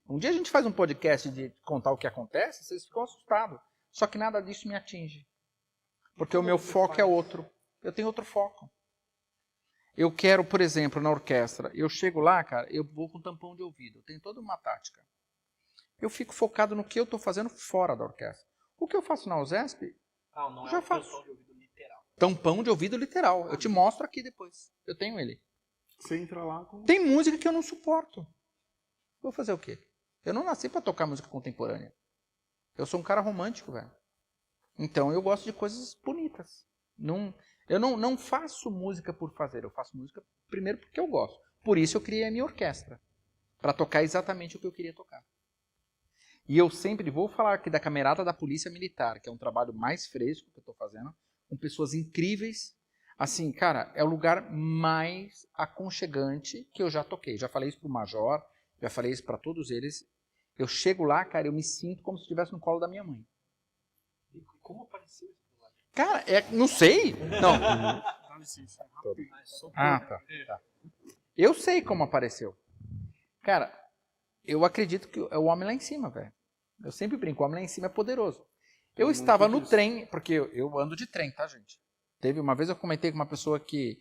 Um dia a gente faz um podcast de contar o que acontece, vocês ficam assustados. Só que nada disso me atinge. Porque o meu foco é outro. Eu tenho outro foco. Eu quero, por exemplo, na orquestra, eu chego lá, cara, eu vou com tampão de ouvido. Eu tenho toda uma tática. Eu fico focado no que eu estou fazendo fora da orquestra. O que eu faço na USESP, não já é faço. tampão de ouvido literal. Tampão de ouvido literal. Eu te mostro aqui depois. Eu tenho ele. Você entra lá com... Tem música que eu não suporto. Vou fazer o quê? Eu não nasci para tocar música contemporânea. Eu sou um cara romântico, velho. Então eu gosto de coisas bonitas. Eu não faço música por fazer. Eu faço música primeiro porque eu gosto. Por isso eu criei a minha orquestra. Para tocar exatamente o que eu queria tocar. E eu sempre vou falar aqui da Camerata da Polícia Militar, que é um trabalho mais fresco que eu estou fazendo, com pessoas incríveis. Assim, cara, é o lugar mais aconchegante que eu já toquei. Já falei isso pro Major, já falei isso para todos eles. Eu chego lá, cara, eu me sinto como se estivesse no colo da minha mãe. E como apareceu isso? Cara, não sei. Não. Dá licença. Tá. Eu sei como apareceu. Cara, eu acredito que é o homem lá em cima, velho. Eu sempre brinco, o homem lá em cima é poderoso. Eu estava no trem, porque eu ando de trem, tá, gente? Teve uma vez eu comentei com uma pessoa que...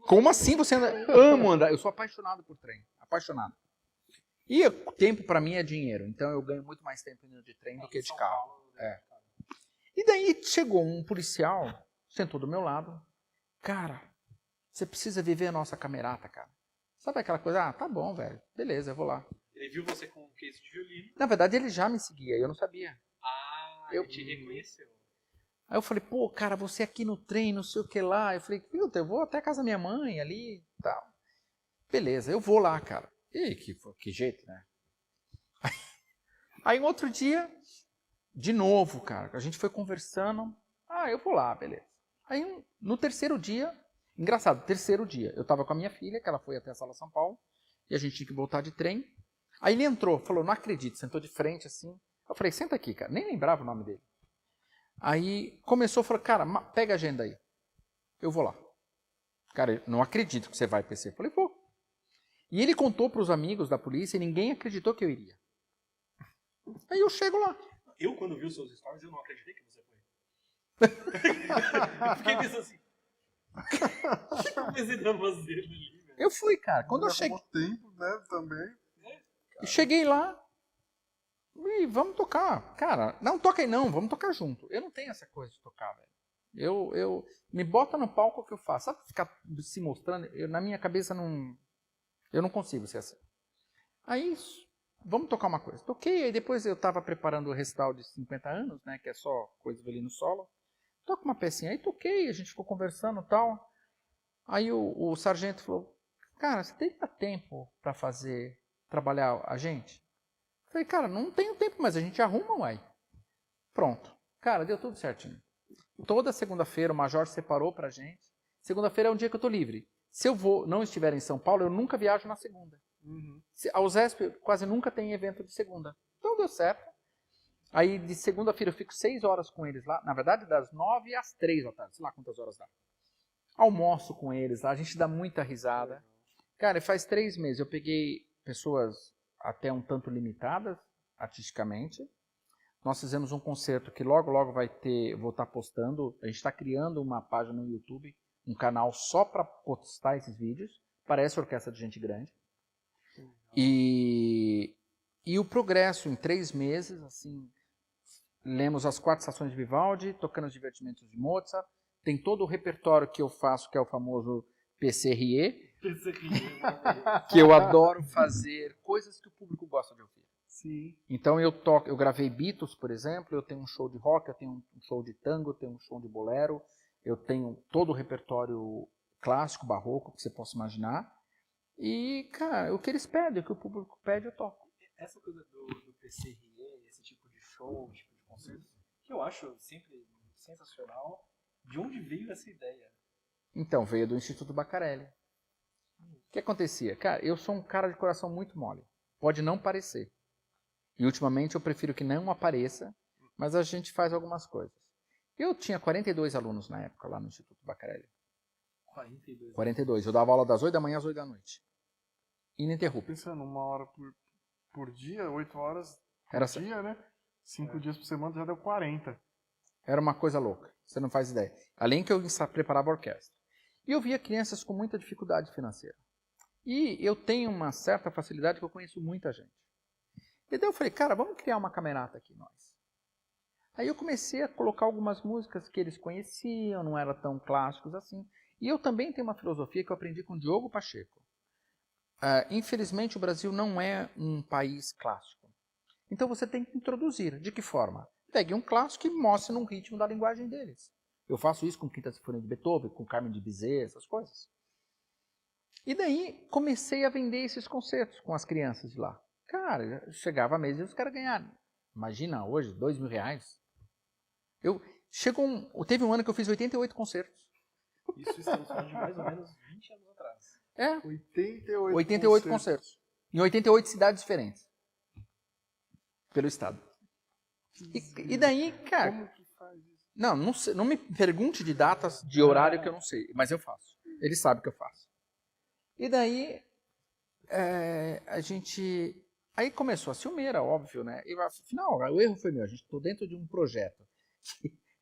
Como assim você anda? Amo andar. Eu sou apaixonado por trem. Apaixonado. E o tempo pra mim é dinheiro. Então eu ganho muito mais tempo indo de trem do que de carro. É. E daí chegou um policial, sentou do meu lado. Cara, você precisa viver a nossa camerata, cara. Sabe aquela coisa? Ah, tá bom, velho. Beleza, eu vou lá. Ele viu você com um case de violino. Na verdade, ele já me seguia, eu não sabia. Ele te reconheceu. Aí eu falei, pô, cara, você aqui no trem, não sei o que lá. Eu falei, eu vou até a casa da minha mãe ali e tal. Beleza, eu vou lá, cara. E que jeito, né? Aí um outro dia, de novo, cara, a gente foi conversando. Ah, eu vou lá, beleza. Aí no terceiro dia, engraçado, terceiro dia, eu tava com a minha filha, que ela foi até a Sala São Paulo, e a gente tinha que voltar de trem. Aí ele entrou, falou, não acredito, sentou de frente assim. Eu falei, senta aqui, cara, nem lembrava o nome dele. Aí começou, falou, cara, pega a agenda aí. Eu vou lá. Cara, eu não acredito que você vai, PC. Eu falei, vou. E ele contou para os amigos da polícia e ninguém acreditou que eu iria. Aí eu chego lá. Eu, quando vi os seus stories, eu não acreditei que você foi. Eu fiquei pensando assim, o que eu pensei de fazer ali, velho? Eu fui, cara. Quando eu cheguei... tempo, né, também. Eu cheguei lá e vamos tocar. Cara, não toca aí não, vamos tocar junto. Eu não tenho essa coisa de tocar, velho. Eu me bota no palco que eu faço. Sabe ficar se mostrando? Na minha cabeça eu não consigo ser assim. Aí, vamos tocar uma coisa. Toquei, aí depois eu tava preparando o recital de 50 anos, né, que é só coisa ali no solo. Toca uma pecinha. Aí toquei, a gente ficou conversando e tal. Aí o sargento falou, cara, você teria tempo para trabalhar a gente? Eu falei, cara, não tenho tempo, mas a gente arruma, uai. Pronto. Cara, deu tudo certinho. Toda segunda-feira o Major separou pra gente. Segunda-feira é um dia que eu tô livre. Se eu não estiver em São Paulo, eu nunca viajo na segunda. A USESP quase nunca tem evento de segunda. Então deu certo. Aí de segunda-feira eu fico 6 horas com eles lá. Na verdade, das 9 às 3 da tarde. Sei lá quantas horas dá. Almoço com eles lá. A gente dá muita risada. Cara, faz 3 meses. Eu peguei pessoas até um tanto limitadas, artisticamente. Nós fizemos um concerto que logo, logo vou estar postando. A gente está criando uma página no YouTube, um canal só para postar esses vídeos. Parece orquestra de gente grande. E o progresso em 3 meses, assim, lemos as 4 estações de Vivaldi, tocando os divertimentos de Mozart. Tem todo o repertório que eu faço, que é o famoso PCRE, que eu adoro fazer coisas que o público gosta de ouvir. Sim. Então eu gravei Beatles, por exemplo, eu tenho um show de rock, eu tenho um show de tango, eu tenho um show de bolero, eu tenho todo o repertório clássico, barroco, que você possa imaginar. E, cara, o que eles pedem, o que o público pede, eu toco. Essa coisa do PCRE, esse tipo de show, tipo de concerto, que eu acho sempre sensacional. De onde veio essa ideia? Então, veio do Instituto Baccarelli. O que acontecia? Cara, eu sou um cara de coração muito mole. Pode não parecer. E ultimamente eu prefiro que não apareça, mas a gente faz algumas coisas. Eu tinha 42 alunos na época lá no Instituto Baccarelli. 42? Eu dava aula das 8 da manhã às 8 da noite. Ininterrupto. Pensando, 1 hora por por dia, 8 horas por Era, dia, né? 5 dias por semana já deu 40. era uma coisa louca, você não faz ideia. Além que eu preparava a orquestra. E eu via crianças com muita dificuldade financeira. E eu tenho uma certa facilidade que eu conheço muita gente. E daí eu falei, cara, vamos criar uma camerata aqui nós. Aí eu comecei a colocar algumas músicas que eles conheciam, não eram tão clássicos assim. E eu também tenho uma filosofia que eu aprendi com o Diogo Pacheco. Infelizmente o Brasil não é um país clássico. Então você tem que introduzir. De que forma? Pegue um clássico e mostre num ritmo da linguagem deles. Eu faço isso com Quinta Sinfonia de Beethoven, com Carmen de Bizet, essas coisas. E daí comecei a vender esses concertos com as crianças de lá. Cara, chegava a mês e os caras ganharam. Imagina hoje, R$2.000. Teve um ano que eu fiz 88 concertos. Isso estamos falando de mais ou menos 20 anos atrás. 88 concertos. Em 88 cidades diferentes. Pelo estado. E daí, cara... Como que faz isso? Não sei, não me pergunte de datas, de horário que eu não sei. Mas eu faço. Ele sabe que eu faço. E daí, a gente... Aí começou a ciumeira, óbvio, né? E afinal, o erro foi meu. A gente estou dentro de um projeto.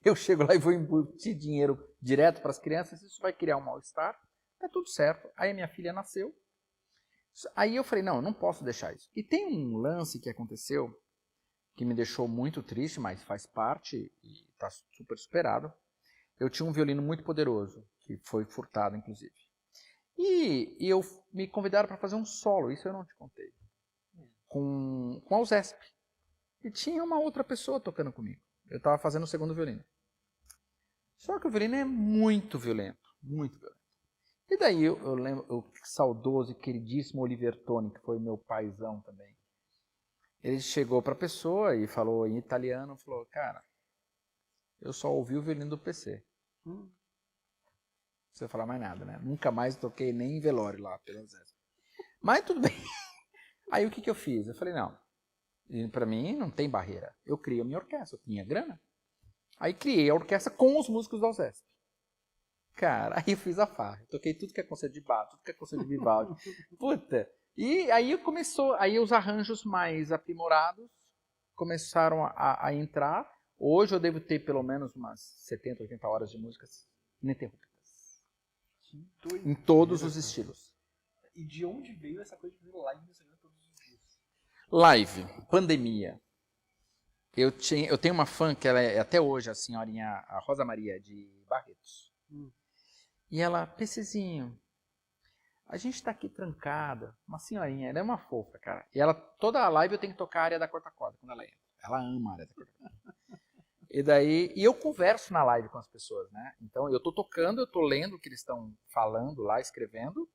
Eu chego lá e vou embutir dinheiro direto para as crianças. Isso vai criar um mal-estar. Tá tudo certo. Aí a minha filha nasceu. Aí eu falei, não posso deixar isso. E tem um lance que aconteceu que me deixou muito triste, mas faz parte e está super superado. Eu tinha um violino muito poderoso, que foi furtado, inclusive. E eu me convidaram para fazer um solo, isso eu não te contei, com a USESP. E tinha uma outra pessoa tocando comigo. Eu estava fazendo o segundo violino. Só que o violino é muito violento, muito violento. E daí eu lembro, o saudoso e queridíssimo Oliver Toni, que foi meu paizão também. Ele chegou para a pessoa e falou em italiano, falou, cara, eu só ouvi o violino do PC. Não precisa falar mais nada, né? Nunca mais toquei nem em velório lá, pelo menos. Mas tudo bem. Aí o que eu fiz? Eu falei, não, para mim não tem barreira. Eu criei a minha orquestra, eu tinha grana. Aí criei a orquestra com os músicos da USESP. Cara, aí eu fiz a farra. Eu toquei tudo que é concerto de Bach, tudo que é concerto de Vivaldi. Puta. E aí aí os arranjos mais aprimorados começaram a entrar. Hoje eu devo ter pelo menos umas 70, 80 horas de músicas ininterruptas. Em todos os estilos. E de onde veio essa coisa de fazer live no Instagram todos os dias? Live, pandemia. Eu tenho uma fã que ela é até hoje a senhorinha, a Rosa Maria de Barretos. E ela, PCzinho, a gente tá aqui trancada, uma senhorinha, ela é uma fofa, cara. E ela, toda a live eu tenho que tocar a área da quarta corda quando ela entra. Ela ama a área da quarta corda. E eu converso na live com as pessoas, né? Então eu tô tocando, eu tô lendo o que eles estão falando lá, escrevendo.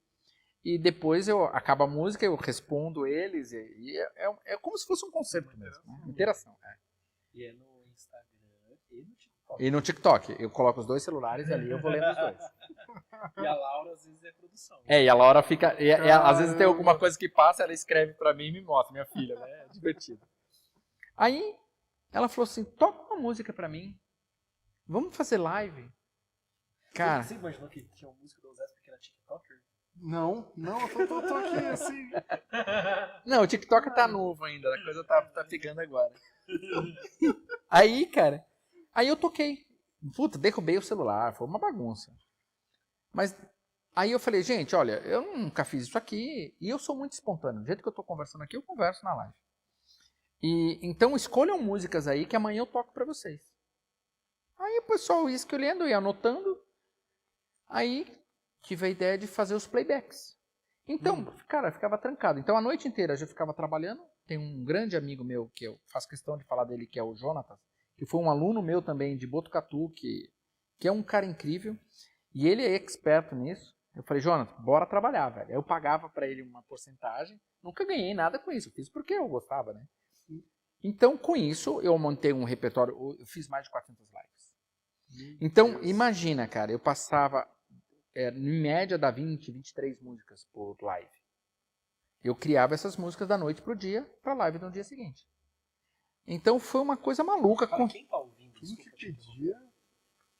E depois acaba a música, eu respondo eles. É como se fosse um concerto mesmo, né? Interação. E é no Instagram e no TikTok. E no TikTok, eu coloco os dois celulares ali, eu vou lendo os dois. E a Laura às vezes é produção. E a Laura fica... às vezes tem alguma coisa que passa, ela escreve pra mim e me mostra, minha filha, né? É divertido. Aí, ela falou assim, toca uma música pra mim. Vamos fazer live? Cara... Você imaginou que tinha uma música da USESP que era TikToker? Não, eu tô aqui assim. Não, o TikTok tá novo ainda, a coisa tá pegando agora. Aí, cara, aí eu toquei. Puta, derrubei o celular, foi uma bagunça. Mas aí eu falei, gente, olha, eu nunca fiz isso aqui e eu sou muito espontâneo. Do jeito que eu tô conversando aqui, eu converso na live. E então escolham músicas aí que amanhã eu toco pra vocês. Aí o pessoal ia escolhendo, ia anotando. Aí tive a ideia de fazer os playbacks. Então, cara, eu ficava trancado. Então a noite inteira eu já ficava trabalhando. Tem um grande amigo meu, que eu faço questão de falar dele, que é o Jonatas, que foi um aluno meu também de Botucatu, que é um cara incrível. E ele é experto nisso. Eu falei, Jonatas, bora trabalhar, velho. Eu pagava pra ele uma porcentagem. Nunca ganhei nada com isso. Eu fiz porque eu gostava, né? Então, com isso, eu montei um repertório. Eu fiz mais de 400 lives. Então, imagina, cara, eu passava... em média dá 20, 23 músicas por live. Eu criava essas músicas da noite pro dia, pra live no dia seguinte. Então foi uma coisa maluca. Quem tá ouvindo?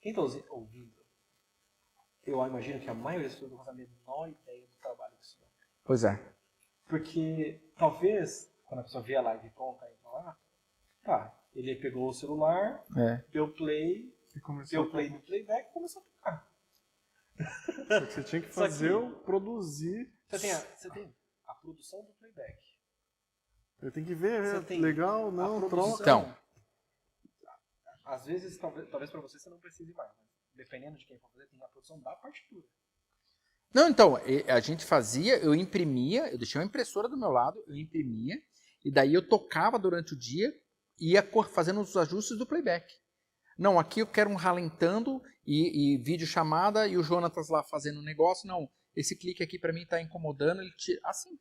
Quem tá ouvindo? Eu imagino que a maioria das pessoas não faz a menor ideia do trabalho que isso dá. Pois é. Porque talvez quando a pessoa vê a live pronta e fala, tá, ele pegou o celular, deu play, E começou deu play no playback e começou a tocar. Só que você tinha que Só que- fazer o produzir. Você tem a produção do playback. Eu tenho que ver, Você é tem legal, a não, produção. troca. Então. Às vezes, talvez pra você não precise mais, mas dependendo de quem for fazer, tem a produção da partitura. Não, então, a gente fazia, eu imprimia, eu deixei uma impressora do meu lado, eu imprimia, e daí eu tocava durante o dia, ia fazendo os ajustes do playback. Não, aqui eu quero um ralentando e vídeo chamada, e o Jonatas lá fazendo um negócio, não, esse clique aqui pra mim tá incomodando, ele tira, assim.